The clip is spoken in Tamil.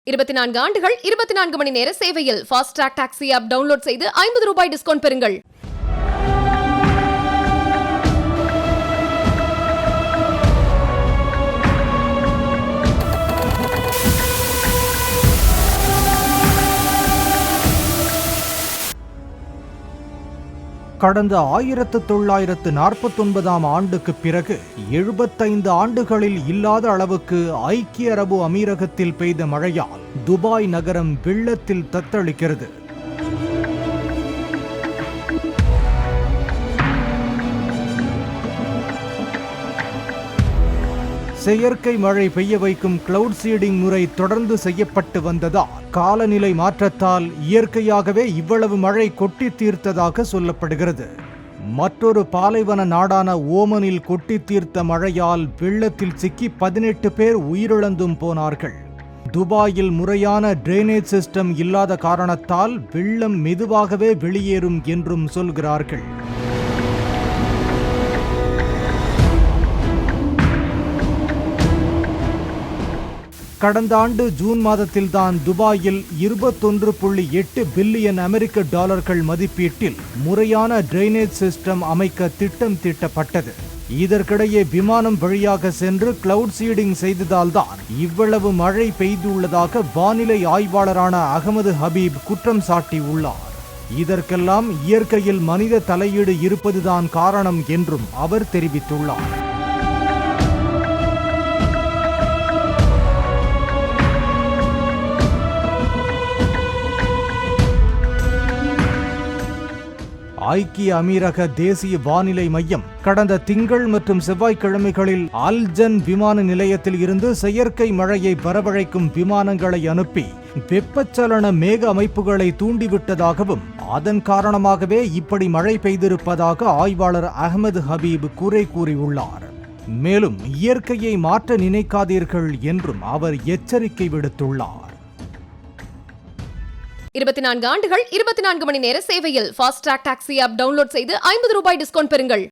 24 ஆண்டுகள் 24 மணி நேர சேவையில் fast track taxi app download செய்து ₹50 டிஸ்கவுண்ட் பெறுங்கள். கடந்த 1949ஆம் ஆண்டுக்கு பிறகு 75 ஆண்டுகளில் இல்லாத அளவுக்கு ஐக்கிய அரபு அமீரகத்தில் பெய்த மழையால் துபாய் நகரம் வெள்ளத்தில் தத்தளிக்கிறது. செயற்கை மழை பெய்ய வைக்கும் கிளவுட் சீடிங் முறை தொடர்ந்து செய்யப்பட்டு வந்ததால் காலநிலை மாற்றத்தால் இயற்கையாகவே இவ்வளவு மழை கொட்டி தீர்த்ததாக சொல்லப்படுகிறது. மற்றொரு பாலைவன நாடான ஓமனில் கொட்டி தீர்த்த மழையால் வெள்ளத்தில் சிக்கி 18 பேர் உயிரிழந்தும் போனார்கள். துபாயில் முறையான டிரைனேஜ் சிஸ்டம் இல்லாத காரணத்தால் வெள்ளம் மெதுவாகவே வெளியேறும் என்றும் சொல்கிறார்கள். கடந்த ஆண்டு ஜூன் மாதத்தில்தான் துபாயில் $21.8 பில்லியன் அமெரிக்க டாலர்கள் மதிப்பீட்டில் முறையான டிரைனேஜ் சிஸ்டம் அமைக்க திட்டம் தீட்டப்பட்டது. இதற்கிடையே விமானம் வழியாக சென்று கிளவுட் சீடிங் செய்ததால்தான் இவ்வளவு மழை பெய்துள்ளதாக வானிலை ஆய்வாளரான அகமது ஹபீப் குற்றம் சாட்டியுள்ளார். இதற்கெல்லாம் இயற்கையில் மனித தலையீடு இருப்பதுதான் காரணம் என்றும் அவர் தெரிவித்துள்ளார். ஐக்கிய அமீரக தேசிய வானிலை மையம் கடந்த திங்கள் மற்றும் செவ்வாய்க்கிழமைகளில் அல்ஜன் விமான நிலையத்தில் இருந்து செயற்கை மழையை வரவழைக்கும் விமானங்களை அனுப்பி வெப்பச்சலன மேக அமைப்புகளை தூண்டிவிட்டதாகவும் அதன் காரணமாகவே இப்படி மழை பெய்திருப்பதாக ஆய்வாளர் அகமது ஹபீப் குறை கூறியுள்ளார். மேலும் இயற்கையை மாற்ற நினைக்காதீர்கள் என்றும் அவர் எச்சரிக்கை விடுத்துள்ளார். 24 ஆண்டுகள் 24 மணி நேர சேவையில் fast track taxi app download செய்து ₹50 டிஸ்கவுண்ட் பெறுங்கள்.